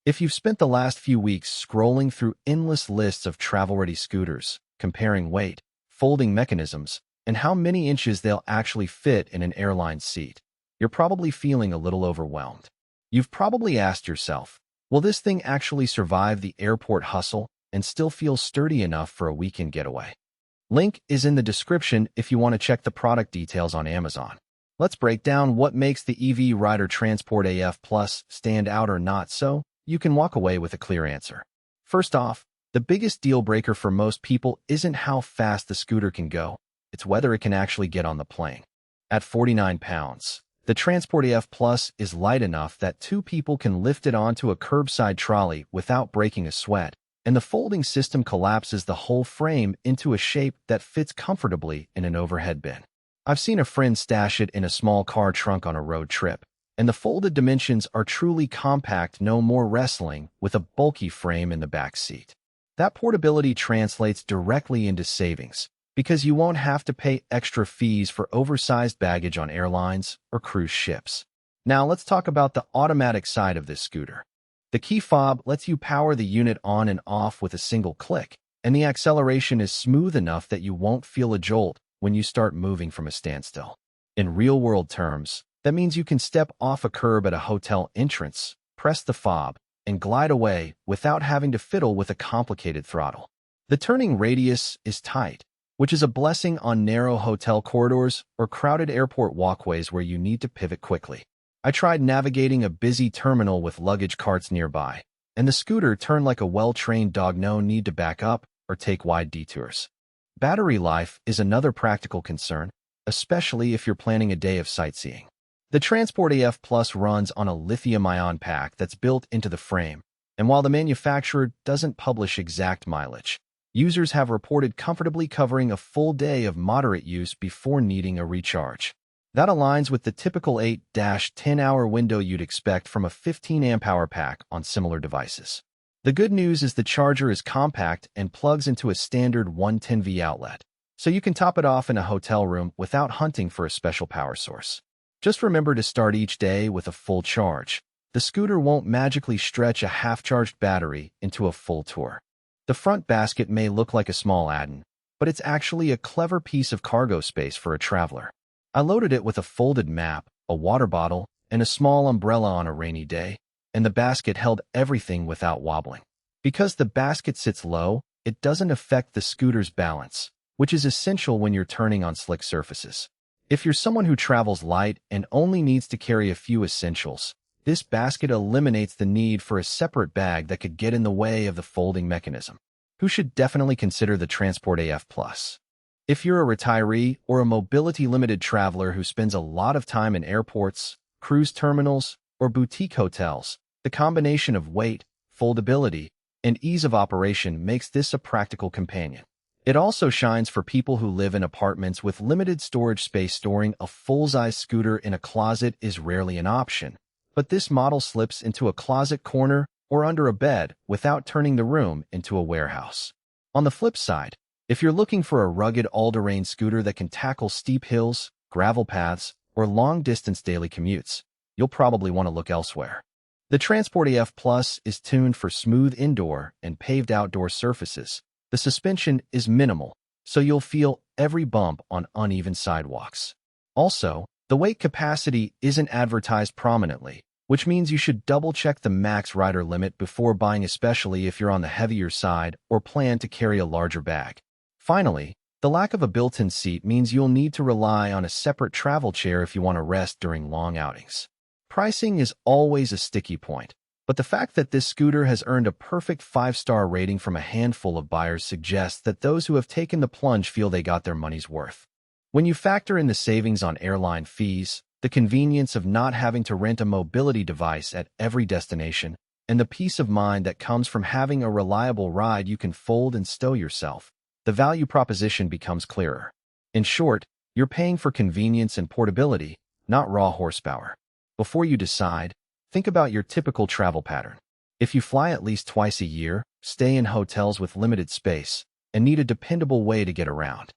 If you've spent the last few weeks scrolling through endless lists of travel-ready scooters, comparing weight, folding mechanisms, and how many inches they'll actually fit in an airline seat, you're probably feeling a little overwhelmed. You've probably asked yourself, will this thing actually survive the airport hustle and still feel sturdy enough for a weekend getaway? Link is in the description if you want to check the product details on Amazon. Let's break down what makes the EV Rider Transport AF Plus stand out or not so you can walk away with a clear answer. First off, the biggest deal breaker for most people isn't how fast the scooter can go, it's whether it can actually get on the plane. At 49 pounds, the Transport AF Plus is light enough that two people can lift it onto a curbside trolley without breaking a sweat, and the folding system collapses the whole frame into a shape that fits comfortably in an overhead bin. I've seen a friend stash it in a small car trunk on a road trip, and the folded dimensions are truly compact, no more wrestling with a bulky frame in the back seat. That portability translates directly into savings, because you won't have to pay extra fees for oversized baggage on airlines or cruise ships. Now let's talk about the automatic side of this scooter. The key fob lets you power the unit on and off with a single click, and the acceleration is smooth enough that you won't feel a jolt when you start moving from a standstill. In real-world terms, that means you can step off a curb at a hotel entrance, press the fob, and glide away without having to fiddle with a complicated throttle. The turning radius is tight, which is a blessing on narrow hotel corridors or crowded airport walkways where you need to pivot quickly. I tried navigating a busy terminal with luggage carts nearby, and the scooter turned like a well-trained dog, no need to back up or take wide detours. Battery life is another practical concern, especially if you're planning a day of sightseeing. The Transport AF Plus runs on a lithium-ion pack that's built into the frame, and while the manufacturer doesn't publish exact mileage, users have reported comfortably covering a full day of moderate use before needing a recharge. That aligns with the typical 8-10-hour window you'd expect from a 15 amp-hour pack on similar devices. The good news is the charger is compact and plugs into a standard 110V outlet, so you can top it off in a hotel room without hunting for a special power source. Just remember to start each day with a full charge. The scooter won't magically stretch a half-charged battery into a full tour. The front basket may look like a small add-on, but it's actually a clever piece of cargo space for a traveler. I loaded it with a folded map, a water bottle, and a small umbrella on a rainy day, and the basket held everything without wobbling. Because the basket sits low, it doesn't affect the scooter's balance, which is essential when you're turning on slick surfaces. If you're someone who travels light and only needs to carry a few essentials, this basket eliminates the need for a separate bag that could get in the way of the folding mechanism. Who should definitely consider the Transport AF Plus? If you're a retiree or a mobility-limited traveler who spends a lot of time in airports, cruise terminals, or boutique hotels, the combination of weight, foldability, and ease of operation makes this a practical companion. It also shines for people who live in apartments with limited storage space. Storing a full-size scooter in a closet is rarely an option, but this model slips into a closet corner or under a bed without turning the room into a warehouse. On the flip side, if you're looking for a rugged all-terrain scooter that can tackle steep hills, gravel paths, or long-distance daily commutes, you'll probably want to look elsewhere. The Transport AF Plus is tuned for smooth indoor and paved outdoor surfaces. The suspension is minimal, so you'll feel every bump on uneven sidewalks. Also, the weight capacity isn't advertised prominently, which means you should double-check the max rider limit before buying, especially if you're on the heavier side or plan to carry a larger bag. Finally, the lack of a built-in seat means you'll need to rely on a separate travel chair if you want to rest during long outings. Pricing is always a sticky point, but the fact that this scooter has earned a perfect 5-star rating from a handful of buyers suggests that those who have taken the plunge feel they got their money's worth. When you factor in the savings on airline fees, the convenience of not having to rent a mobility device at every destination, and the peace of mind that comes from having a reliable ride you can fold and stow yourself, the value proposition becomes clearer. In short, you're paying for convenience and portability, not raw horsepower. Before you decide, think about your typical travel pattern. If you fly at least twice a year, stay in hotels with limited space, and need a dependable way to get around,